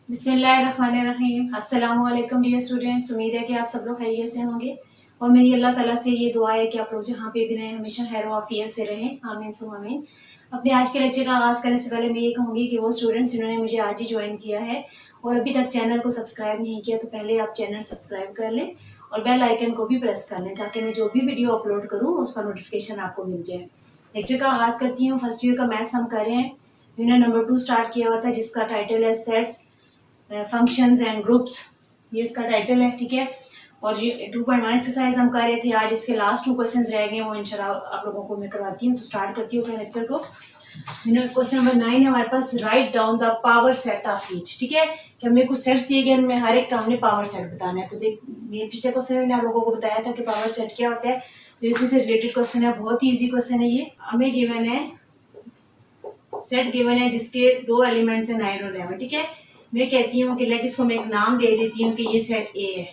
बिस्मिल्लाहिर्रहमानिर्रहीम। अस्सलामु अलैकुम डियर स्टूडेंट्स। उम्मीद है कि आप सब लोग खैरियत से होंगे और मेरी अल्लाह ताला से ये दुआ है कि आप लोग जहाँ पे भी रहें हमेशा खैर आफियत से रहें। आमीन सुम आमीन। अपने आज के लेक्चर का आगाज़ करने से पहले मैं ये कहूँगी कि वो स्टूडेंट्स जिन्होंने मुझे आज ही ज्वाइन किया है और अभी तक चैनल को सब्सक्राइब नहीं किया तो पहले आप चैनल सब्सक्राइब कर लें और बेल आइकन को भी प्रेस कर लें ताकि मैं जो भी वीडियो अपलोड करूँ उसका नोटिफिकेशन आपको मिल जाए। लेक्चर का आगाज़ करती हूँ। फर्स्ट ईयर का मैथ्स हम कर रहे हैं। यूनिट नंबर 2 स्टार्ट किया हुआ था जिसका टाइटल है सेट्स फंक्शंस एंड ग्रुप्स। ये इसका टाइटल है, ठीक है। और ये 2.1 एक्सरसाइज हम कर रहे थे आज। इसके लास्ट 2 क्वेश्चंस रह गए, वो इंशाल्लाह आप लोगों को मैं करवाती हूँ। तो स्टार्ट करती हूँ अपने लेक्चर को। क्वेश्चन नंबर 9 है हमारे पास। Write down the power set of each, ठीक है। कि हमें कुछ सेट्स दिए गए, हमें हर एक का हमने पावर सेट बताना है। तो देख, ये पिछले क्वेश्चन में मैंने आप लोगों को बताया था कि पावर सेट क्या होता है, तो इसी से रिलेटेड क्वेश्चन है। बहुत ही ईजी क्वेश्चन है ये। हमें गिवन है, सेट गिवन है जिसके 2 एलिमेंट्स है 9 और 11, ठीक है। मैं कहती हूँ कि लेट इसको मैं एक नाम दे देती हूँ कि ये सेट ए है,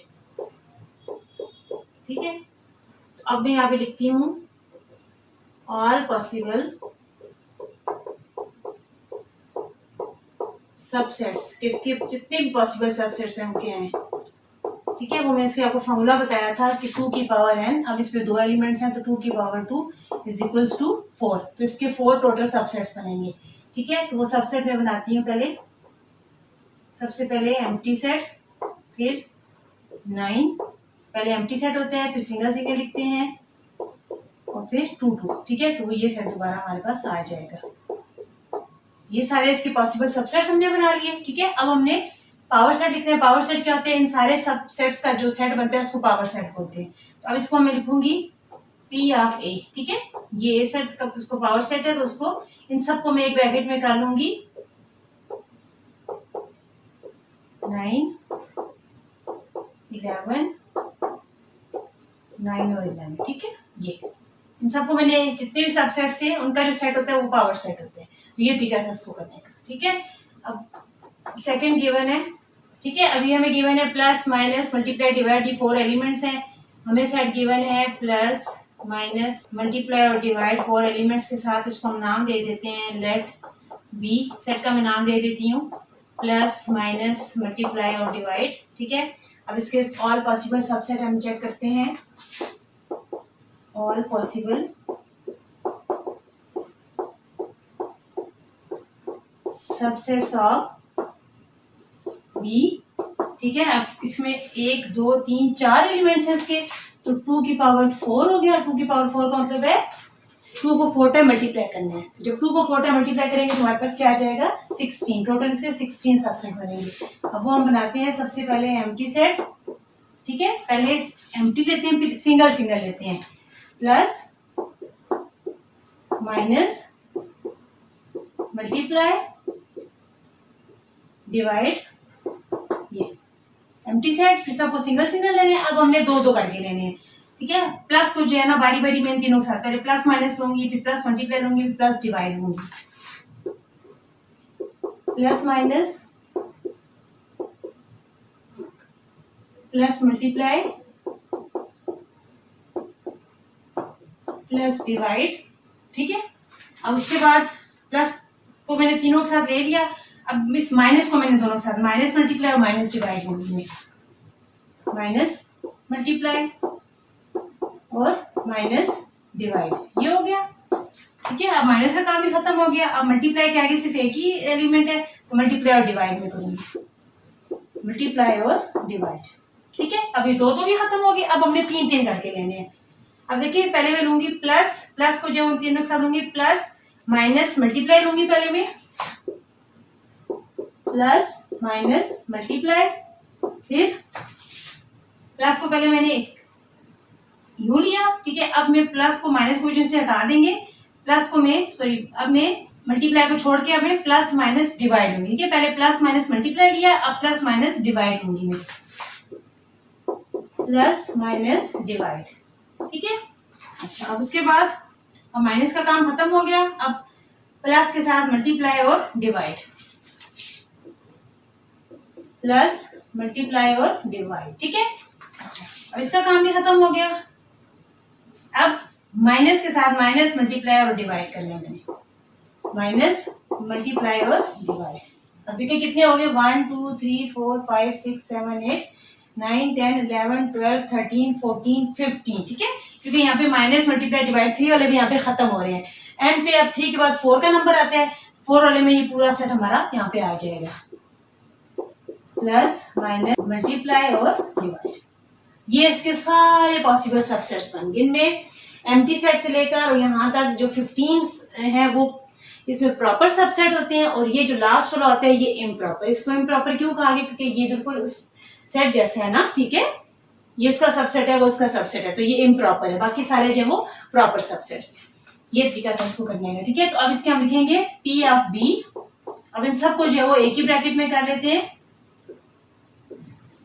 ठीक है। तो अब मैं यहाँ पे लिखती हूँ ऑल पॉसिबल सबसेट्स। किसके जितने भी पॉसिबल सबसेट्स हैं उनके हैं, ठीक है। वो मैं इसके आपको फॉर्मूला बताया था कि 2 की पावर n। अब इसमें 2 एलिमेंट्स हैं तो 2 की पावर 2 इज इक्वल्स टू 4। तो इसके 4 टोटल सबसेट्स बनेंगे, ठीक है। तो वो सबसेट मैं बनाती हूँ पहले। सबसे पहले एम्प्टी सेट, फिर 9। पहले एम्प्टी सेट होता है, फिर सिंगल सिंगल लिखते हैं और फिर 2 2, ठीक है। तो ये सेट दोबारा हमारे पास आ जाएगा। ये सारे इसके पॉसिबल सबसेट्स हमने बना लिए, ठीक है। अब हमने पावर सेट लिखना है। पावर सेट क्या होते हैं? इन सारे सबसेट्स का जो सेट बनता है उसको पावर सेट बोलते हैं। तो अब इसको मैं लिखूंगी P ऑफ A, ठीक है। ये सेट्स का इसको पावर सेट है तो उसको इन सबको मैं एक ब्रैकेट में कर लूंगी 9 11 9 और 11, ठीक है। ये इन सबको मैंने जितने भी सबसेट्स हैं उनका जो सेट होता है वो पावर सेट होते हैं। तो ये तरीका था इसको करने का, ठीक है। अब सेकंड गिवन है, ठीक है। अभी हमें गिवन है प्लस माइनस मल्टीप्लाई डिवाइड, ये 4 एलिमेंट्स हैं। हमें सेट गिवन है प्लस माइनस मल्टीप्लाई और डिवाइड 4 एलिमेंट्स के साथ। इसको हम नाम दे देते हैं लेट बी। सेट का मैं नाम दे देती हूँ प्लस माइनस मल्टीप्लाई और डिवाइड, ठीक है। अब इसके ऑल पॉसिबल सबसेट हम चेक करते हैं। All possible subsets of B, ठीक है। अब इसमें 1 2 3 4 एलिमेंट्स हैं इसके, तो 2 की पावर 4 हो गया। 2 की पावर 4 का मतलब है 2 को 4 टाइम मल्टीप्लाई करना है। जब 2 को 4 टाइम मल्टीप्लाई करेंगे तो हमारे पास क्या आ जाएगा 16। टोटल इसके 16 सबसेट बनेंगे। अब वो हम बनाते हैं। सबसे पहले एम्प्टी सेट, ठीक है। पहले एम्प्टी लेते हैं फिर सिंगल सिंगल लेते हैं। प्लस माइनस मल्टीप्लाई डिवाइड, ये एम्प्टी सेट। फिर सबको सिंगल सिंगल लेने हैं। अब हमने 2 2 करके लेने हैं, ठीक है। प्लस को जो है ना बारी बारी में इन तीनों के साथ पहले प्लस माइनस लूंगी, फिर प्लस मल्टीप्लाई लूंगी, फिर प्लस डिवाइड लूंगी। Plus minus plus multiply plus divide, ठीक है। अब उसके बाद प्लस को मैंने तीनों के साथ ले लिया। अब इस माइनस को मैंने दोनों के साथ माइनस मल्टीप्लाई और माइनस डिवाइड लूंगी। माइनस मल्टीप्लाई और माइनस डिवाइड, ये हो गया, ठीक है। अब माइनस का काम भी खत्म हो गया। अब मल्टीप्लाई के आगे सिर्फ एक ही एलिमेंट है तो मल्टीप्लाई और डिवाइड में करूंगी। मल्टीप्लाई और डिवाइड, ठीक है। अब ये 2 2 भी खत्म हो गए। अब हमने 3 3 करके लेने हैं। अब देखिए पहले मैं लूंगी प्लस, प्लस को जो हम तीनों के साथ लूंगी प्लस माइनस मल्टीप्लाई लूंगी। पहले मैं प्लस माइनस मल्टीप्लाई, फिर प्लस को पहले मैंने इस यूं लिया, ठीक है। अब मैं प्लस को माइनस को से हटा देंगे। प्लस को मैं अब मैं मल्टीप्लाई को छोड़ के अब मैं प्लस माइनस डिवाइड लूंगी, ठीक है। पहले प्लस माइनस मल्टीप्लाई लिया, अब प्लस माइनस डिवाइड लूंगी मैं। प्लस माइनस डिवाइड, ठीक है। अच्छा, अब उसके बाद अब माइनस का काम खत्म हो गया। अब प्लस के साथ मल्टीप्लाई और डिवाइड, प्लस मल्टीप्लाई और डिवाइड, ठीक है। अच्छा, अब इसका काम भी खत्म हो गया। अब माइनस के साथ माइनस मल्टीप्लाई और डिवाइड करना है मैंने। माइनस मल्टीप्लाई और डिवाइड। अब देखिए कितने हो गए, 1 2 3 4 5 6 7 8 9 10 11 12 13 14 15, ठीक है, क्योंकि यहाँ पे माइनस मल्टीप्लाई डिवाइड 3 वाले भी यहाँ पे खत्म हो रहे हैं। एंड पे अब 3 के बाद 4 का नंबर आता है, 4 वाले में ये पूरा सेट हमारा यहाँ पे आ जाएगा, प्लस माइनस मल्टीप्लाई और डिवाइड। ये इसके सारे पॉसिबल सबसेट्स बन गए। इनमें एम्प्टी सेट से लेकर और यहाँ तक जो 15 है वो इसमें प्रॉपर सबसेट होते हैं, और ये जो लास्ट वाला होता है ये इम्प्रॉपर। इसको इम्प्रॉपर क्यों कहा गया, क्योंकि ये बिल्कुल उस सेट जैसे है ना, ठीक है, ये उसका सबसेट है वो उसका सबसेट है, तो ये इम्प्रॉपर है, बाकी सारे जो वो प्रॉपर सबसेट्स है। ये तरीका था इसको करने का, ठीक है। तो अब इसके हम लिखेंगे पी ऑफ बी। अब इन सबको जो है वो एक ही ब्रैकेट में कर लेते हैं,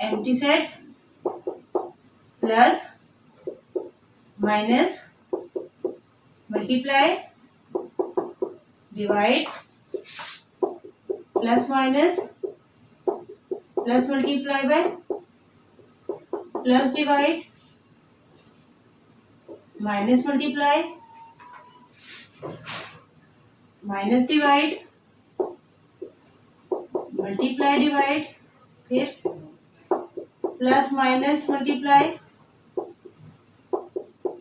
empty set plus minus multiply divide plus minus plus multiply by plus divide minus multiply minus divide multiply divide फिर plus minus multiply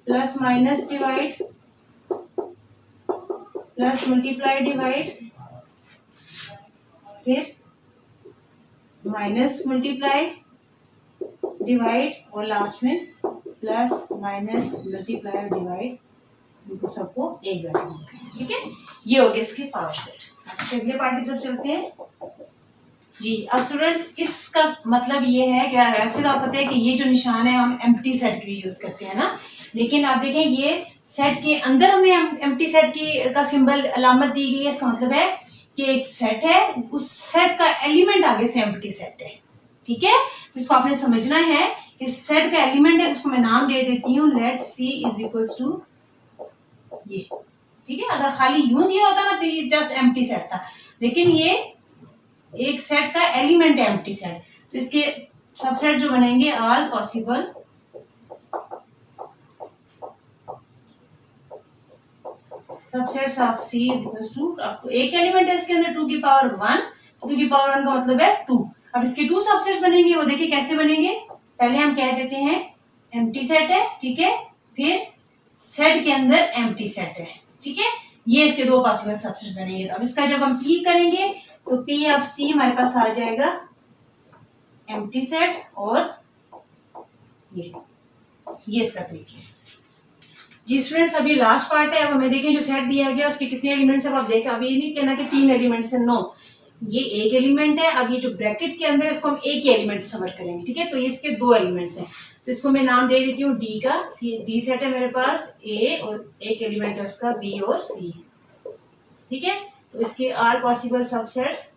plus minus divide plus multiply divide फिर माइनस मल्टीप्लाई डिवाइड और last में plus minus multiply divide, इनको सबको एक bracket में, ठीक है। ये हो गया इसके पावर सेट। अब अगले पार्ट की तरफ चलते हैं जी। अब स्टूडेंट्स इसका मतलब ये है क्या है, वैसे तो आपको पता है कि ये जो निशान है हम एम्प्टी सेट के लिए यूज करते हैं ना, लेकिन आप देखें ये सेट के अंदर हमें एम्प्टी सेट की का सिंबल अलामत दी गई है। इसका मतलब है कि एक सेट है, उस सेट का एलिमेंट आगे से एम्प्टी सेट है, ठीक है। तो इसको आपने समझना है कि सेट का एलिमेंट है, जिसको मैं नाम दे देती हूँ let C is equals to ये, ठीक है। अगर खाली यूं दिया होता ना तो ये जस्ट एम्प्टी सेट था, लेकिन ये एक सेट का एलिमेंट है एम्प्टी सेट, तो इसके सबसेट जो बनेंगे all possible subsets of C is equals to, आपको एक एलिमेंट है इसके अंदर 2 की पावर 1, तो 2 की पावर 1 का मतलब है 2। अब इसके 2 सबसेट्स बनेंगे, वो देखिए कैसे बनेंगे। पहले हम कह देते हैं एम्प्टी सेट है, ठीक है, फिर सेट के अंदर एम्प्टी सेट है, ठीक है, ये इसके 2 पॉसिबल सबसेट्स बनेंगे। तो अब इसका जब हम P करेंगे तो P ऑफ C हमारे पास आ जाएगा एम्प्टी सेट और ये इसका तरीका है जी। स्टूडेंट्स अभी लास्ट पार्ट है, अब हमें देखें जो सेट दिया गया उसके कितने एलिमेंट्स है। अब आप देखें, अब ये नहीं कहना कि 3 एलिमेंट्स है, नो, ये एक एलिमेंट है। अब ये जो ब्रैकेट के अंदर है इसको हम एक ही एलिमेंट से समर करेंगे, ठीक है। तो ये इसके 2 एलिमेंट्स हैं, तो इसको मैं नाम दे देती हूँ डी का। डी सेट है मेरे पास ए और एक एलिमेंट है उसका बी और सी, ठीक है। तो इसके आर पॉसिबल सबसेट्स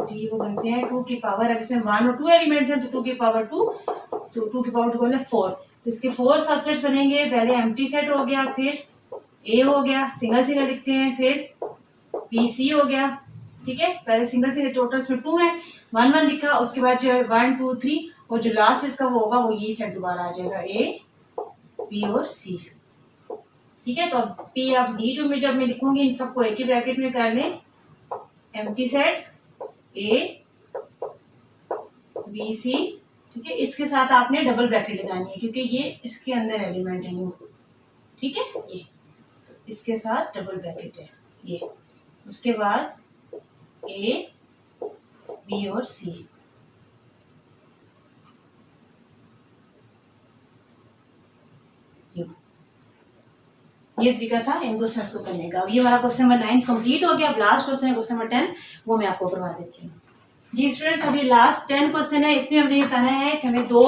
डी वो बनते हैं 2 की पावर, अब इसमें 1 और 2 एलिमेंट्स हैं तो 2 की पावर 2, तो 2 की पावर 2 को 4, तो इसके 4 सबसेट्स बनेंगे। पहले एम्प्टी सेट हो गया, फिर ए हो गया, सिंगल सिंगल लिखते हैं, फिर बी सी हो गया, ठीक है। पहले सिंगल सिंगल टोटल में 2 है, 1 1 लिखा, उसके बाद जो है 1 2 3 और जो लास्ट इसका वो होगा वो ये सेट दोबारा आ जाएगा ए बी और सी, ठीक है। तो अब पी ऑफ डी जो मैं जब मैं लिखूंगी इन सबको एक ही ब्रैकेट में कर लें, empty set A B C, ठीक है। इसके साथ आपने डबल ब्रैकेट लगानी है क्योंकि ये इसके अंदर एलिमेंट है यूं, ठीक है, ये तो इसके साथ डबल ब्रैकेट है ये, उसके बाद ए बी और सी, ये तरीका था इन क्वेश्चंस को करने का। अब ये हमारा क्वेश्चन नंबर 9 कंप्लीट हो गया। अब लास्ट क्वेश्चन है क्वेश्चन नंबर 10, वो मैं आपको करवा देती हूँ जी। स्टूडेंट्स अभी लास्ट 10 क्वेश्चन है, इसमें हमने बताना है कि हमें 2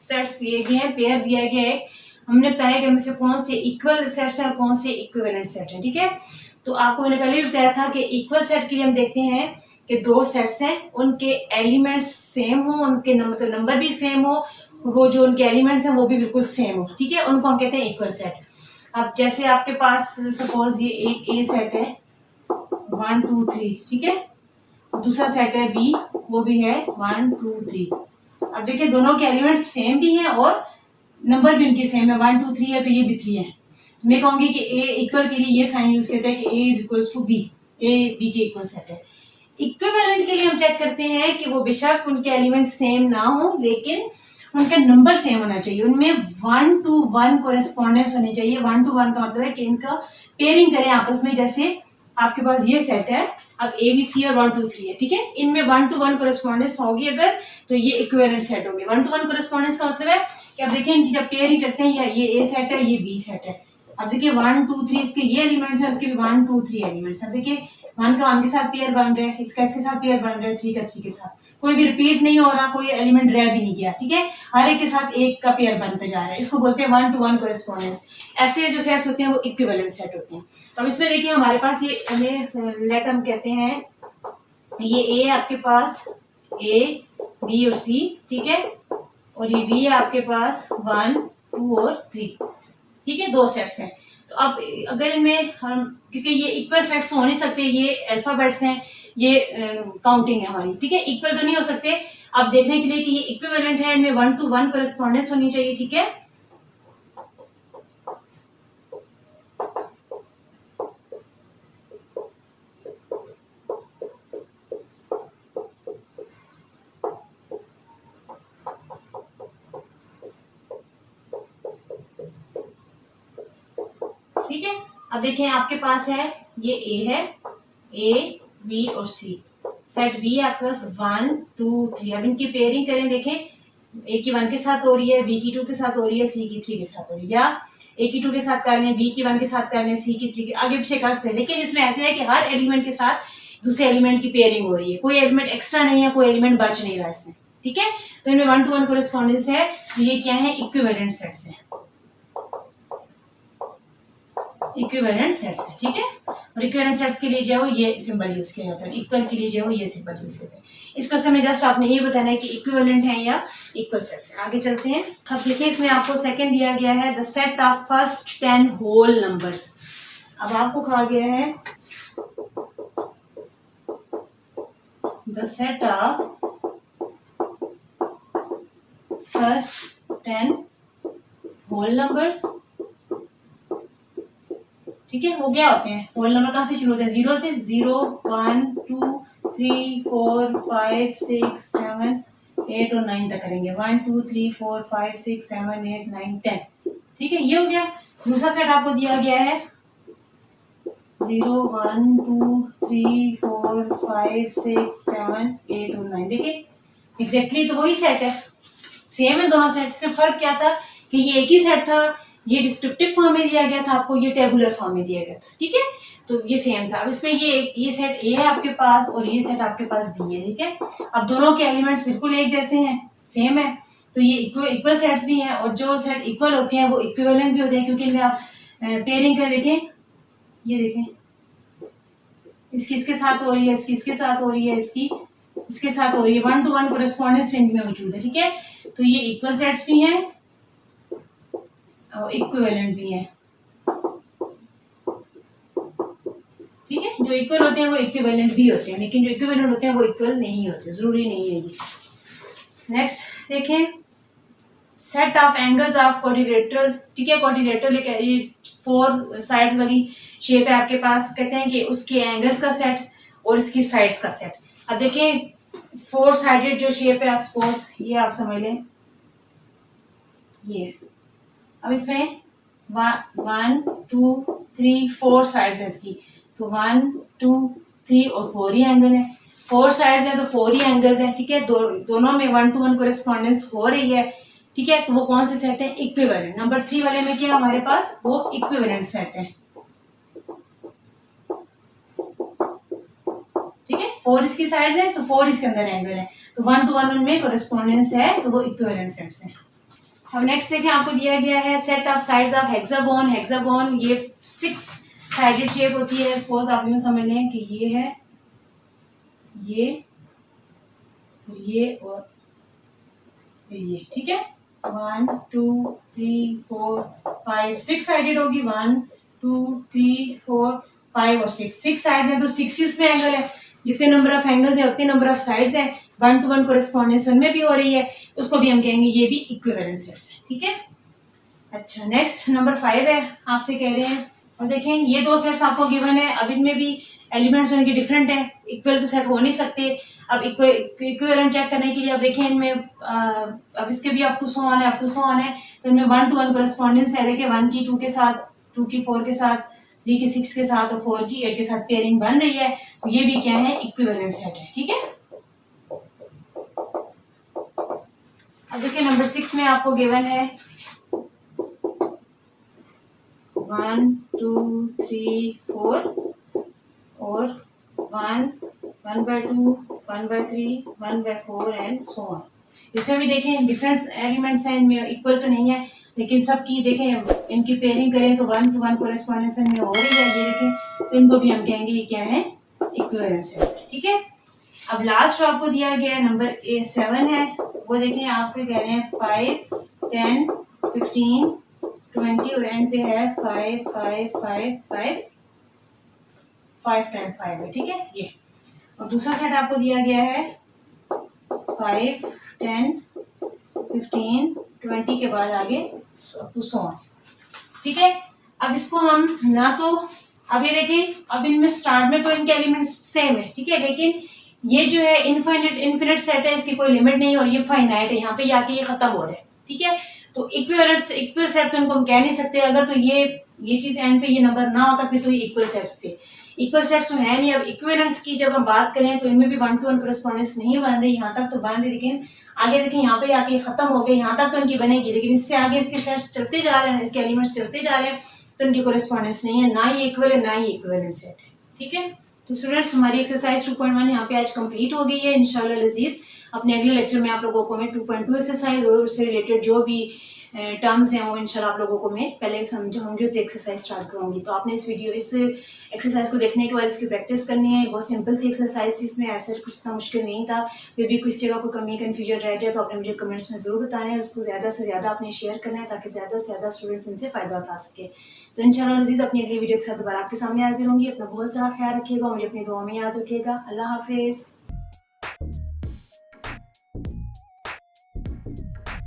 सेट्स दिए गए हैं, पेयर दिया गया है। हमने बताया कि हमें से कौन से इक्वल सेट्स हैं और कौन से इक्विवेलेंट सेट है, ठीक है। तो आपको मैंने पहले भी बताया था कि इक्वल सेट के लिए हम देखते हैं कि 2 सेट्स हैं, उनके एलिमेंट्स सेम हो, उनके मतलब नंबर भी सेम हो, वो जो उनके एलिमेंट्स हैं वो भी बिल्कुल सेम हो, ठीक है, उनको हम कहते हैं इक्वल सेट। अब जैसे आपके पास सपोज ये एक ए सेट है 1 2 3, ठीक है, दूसरा सेट है बी, वो भी है 1 2 3। अब देखिए दोनों के एलिमेंट्स सेम भी हैं और नंबर भी उनकी सेम है, 1 2 3 है तो ये भी 3 है। मैं कहूंगी कि ए इक्वल के लिए ये साइन यूज करते हैं कि A is equal to B, A B के इक्वल सेट है। इक्विवेलेंट के लिए हम चेक करते हैं कि वो बेशक उनके एलिमेंट सेम ना हो लेकिन उनका नंबर सेम होना चाहिए, उनमें 1 to 1 कोरेस्पॉन्डेंस होनी चाहिए। 1 to 1 का मतलब है कि इनका पेयरिंग करें आपस में, जैसे आपके पास ये सेट है, अब ए बी सी और 1 2 3 है, ठीक है, इनमें 1 to 1 कोरेस्पॉन्डेंस होगी अगर, तो ये इक्विवेलेंट सेट होगी। 1 to 1 कोरेस्पॉन्डेंस का मतलब है कि अब देखिए इनकी जब पेयरिंग करते हैं, या ये ए सेट है ये बी सेट है, अब देखिए 1 2 3 इसके ये एलिमेंट्स है, उसके भी 1 2 3 एलिमेंट्स। अब देखिए 1 का 1 के साथ पेयर बन रहा है, इसका इसके साथ पेयर बन रहा है, 3 का 3 के साथ, कोई भी रिपीट नहीं हो रहा, कोई एलिमेंट रह भी नहीं गया, ठीक है, हर एक के साथ एक का पेयर बनते जा रहा है, इसको बोलते हैं 1 to 1 कोरेस्पॉन्डेंस। ऐसे जो सेट्स होते हैं वो इक्विवेलेंट सेट होते हैं। तो अब इसमें देखिए हमारे पास ये लेट हम कहते हैं, ये ए है आपके पास, ए बी और सी, ठीक है, और ये बी है आपके पास 1 2 और 3, ठीक है, दो सेट्स हैं। तो अब अगर इनमें हम, क्योंकि ये इक्वल सेट्स हो नहीं सकते, ये अल्फाबेट्स हैं, ये काउंटिंग है हमारी, ठीक है, इक्वल तो नहीं हो सकते। अब देखने के लिए कि ये इक्विवेलेंट है, इनमें 1 to 1 कोरेस्पॉन्डेंस होनी चाहिए, ठीक है। ठीक है, अब देखें आपके पास है ये ए है, ए बी और सी, सेट बी है आपके पास 1 2 3। अब इनकी पेयरिंग करें, देखें ए की 1 के साथ हो रही है, बी की 2 के साथ हो रही है, सी की 3 के साथ हो रही है, या ए की 2 के साथ कर लें, बी की 1 के साथ कर लें, सी की 3 के आगे पीछे कर सकते हैं। लेकिन इसमें ऐसे है कि हर एलिमेंट के साथ दूसरे एलिमेंट की पेयरिंग हो रही है, कोई एलिमेंट एक्स्ट्रा नहीं है, कोई एलिमेंट बच नहीं रहा इसमें, ठीक है। तो इनमें 1 to 1 कोरेस्पॉन्डेंस है, ये क्या है, इक्विवेलेंट सेट्स है, इक्विवेलेंट सेट्स है, ठीक है। और इक्विवेलेंट सेट्स के लिए जो है ये सिंबल यूज किया जाता है, इक्वल के लिए जो है ये सिंबल यूज करते हैं। इसका समय जस्ट आपने ये बताना है कि इक्विवेलेंट है या इक्वल सेट्स है। आगे चलते हैं। अब देखिए इसमें आपको सेकंड दिया गया है, the set of first 10 whole numbers. अब आपको कहा गया है the set of first 10 whole numbers, ठीक है। वो क्या होते हैं, होल नंबर कहाँ से शुरू होते हैं, 0 से, 0 1 2 3 4 5 6 7 8 और 9 तक करेंगे, 1 2 3 4 5 6 7 8 9 10, ठीक है, ये हो गया। दूसरा सेट आपको दिया गया है 0 1 2 3 4 5 6 7 8 और 9, देखिए एग्जैक्टली तो वही सेट है, सेम है दोनों सेट। से फर्क क्या था कि ये एक ही सेट था, ये डिस्क्रिप्टिव फॉर्म में दिया गया था आपको, ये टेबुलर फॉर्म में दिया गया था, ठीक है, तो ये सेम था। अब इसमें ये सेट ए है आपके पास और ये सेट आपके पास बी है, ठीक है। अब दोनों के एलिमेंट्स बिल्कुल एक जैसे हैं, सेम है, तो ये इक्वल सेट्स भी हैं, और जो सेट इक्वल होते हैं वो इक्विवेलेंट भी होते हैं, क्योंकि इनमें आप पेयरिंग कर देखें, ये देखें इसकी इसके साथ हो रही है, इसकी इसके साथ हो रही है, इसकी इसके साथ हो रही है, 1 to 1 कोरेस्पॉन्डेंस इनमें मौजूद है, ठीक है। तो ये इक्वल सेट्स भी हैं और इक्विवेलेंट भी है, ठीक है। जो इक्वल होते हैं वो इक्विवेलेंट भी होते हैं, लेकिन जो इक्विवेलेंट होते हैं वो इक्वल नहीं होते, जरूरी नहीं है ये। नेक्स्ट देखें, set of angles of quadrilateral, ठीक है, क्वाड्रिलेटरल ये 4 साइड्स वाली शेप है आपके पास, कहते हैं कि उसके एंगल्स का सेट और इसकी साइड्स का सेट। अब देखें 4 साइडेड जो शेप है, आप सपोज ये आप समझ लें ये, अब इसमें 1 2 3 4 साइड्स है इसकी, तो 1 2 3 और 4 ही एंगल है, 4 साइड्स है तो 4 ही एंगल्स हैं, ठीक है। दोनों में 1 to 1 कोरेस्पॉन्डेंस हो रही है, ठीक है। तो वो कौन से सेट है, इक्विवेलेंट। नंबर 3 वाले में क्या हमारे पास, वो इक्विवेलेंट सेट है, ठीक है। 4 इसकी साइड्स है तो 4 इसके अंदर एंगल है, तो 1 to 1 उनमें कोरेस्पॉन्डेंस है, तो वो इक्विवेलेंट सेट्स हैं। अब नेक्स्ट देखिए आपको दिया गया है set of sides of hexagon. Hexagon ये 6 साइडेड शेप होती है, सपोज आप यूं समझ लें कि ये है, ये और ये, ठीक है। 1 2 3 4 5 6 साइडेड होगी, 1 2 3 4 5 और 6 साइड्स हैं, तो 6 इसमें एंगल है, जितने नंबर ऑफ एंगल्स है उतने नंबर ऑफ साइड्स हैं, 1 to 1 कोरेस्पॉन्डेंस उनमें भी हो रही है, उसको भी हम कहेंगे ये भी इक्विवेलेंट सेट्स है, ठीक है। अच्छा, नेक्स्ट नंबर 5 है, आपसे कह रहे हैं और देखें ये दो सेट्स आपको गिवन है। अब इनमें भी एलिमेंट्स उनके डिफरेंट है, इक्वल तो सेट हो नहीं सकते। अब इक्विवेलेंट चेक करने के लिए अब देखें इनमें अब इसके भी अप टू सो ऑन है, अप टू सो ऑन है, तो इनमें 1 to 1 कॉरेस्पॉन्डेंस है। देखिए 1 की 2 के साथ, 2 की 4 के साथ, 3 की 6 के साथ और 4 की 8 के साथ पेयरिंग बन रही है, तो ये भी क्या है, इक्विवेलेंट सेट है। ठीक है, अब देखिए नंबर 6 में आपको गिवन है 1 2 3 4 और 1/2 1/3 1/4 एंड सो ऑन। इसमें भी देखें डिफरेंट एलिमेंट्स हैं, इनमें इक्वल तो नहीं है, लेकिन सबकी देखें इनकी पेयरिंग करें तो 1 to 1 कॉरेस्पॉन्डेंस में हो रही है। ये देखें, तो इनको भी हम कहेंगे ये क्या है, इक्विवेलेंट सेट्स। ठीक है, अब लास्ट जो आपको दिया गया है नंबर 7 है, वो देखें आपके कह रहे हैं 5 10 15 20 और एंड पे है 5 5 5 5 5 10 5 है। ठीक है, ये और दूसरा सेट आपको दिया गया है 5 10 15 20 के बाद आगे टू सो ऑन। ठीक है, अब इसको हम ना तो अब ये देखें, अब इनमें स्टार्ट में तो इनके एलिमेंट्स सेम है। ठीक है, लेकिन ये जो है इनफिनिट सेट है, इसकी कोई लिमिट नहीं और ये फाइनाइट है, यहाँ पे आके ये खत्म हो रहा है। ठीक है, तो इक्वल सेट तो इनको हम कह नहीं सकते। अगर तो ये चीज एंड पे ये नंबर ना होता फिर तो ये इक्वल सेट्स थे, इक्वल सेट्स तो है नहीं। अब इक्विवेलेंस की जब हम बात करें तो इनमें भी 1 to 1 कॉरेस्पॉन्डेंस नहीं बन रही, यहाँ तक तो बन रही, लेकिन आगे देखिए यहाँ पे आके खत्म हो गए, यहाँ तक तो इनकी बनेगी, लेकिन इससे आगे इसके सेट्स चलते जा रहे हैं, इसके एलिमेंट्स चलते जा रहे हैं, तो इनकी कॉरेस्पॉन्डेंस नहीं है, ना ये इक्वल है ना ये इक्विवेलेंट सेट है। ठीक है, तो स्टूडेंट्स हमारी एक्सरसाइज 2.1 यहाँ पे आज कंप्लीट हो गई है। इंशाल्लाह अजीज अपने अगले लेक्चर में आप लोगों को मैं 2.2 एक्सरसाइज और उससे रिलेटेड जो भी टर्म्स हैं वो इंशाल्लाह आप लोगों को मैं पहले समझाऊंगी, तो एक्सरसाइज स्टार्ट करूंगी। तो आपने इस एक्सरसाइज को देखने के बाद इसकी प्रैक्टिस करनी है। बहुत सिंपल सी एक्सरसाइज थी, इसमें ऐसा कुछ इतना मुश्किल नहीं था। फिर भी किसी जगह को कमी कन्फ्यूजन रह जाए तो आपने मुझे कमेंट्स में जरूर बताना है, उसको ज्यादा से ज्यादा आपने शेयर करना है ताकि ज्यादा से ज्यादा स्टूडेंट्स इनसे फायदा उठा सके। तो इंशाल्लाह अजीज अपनी अगली वीडियो के साथ दोबारा आपके सामने हाजिर होंगी। अपना बहुत सारा ख्याल रखिएगा, मुझे अपनी दुआ में याद रखिएगा। अल्लाह हाफिज।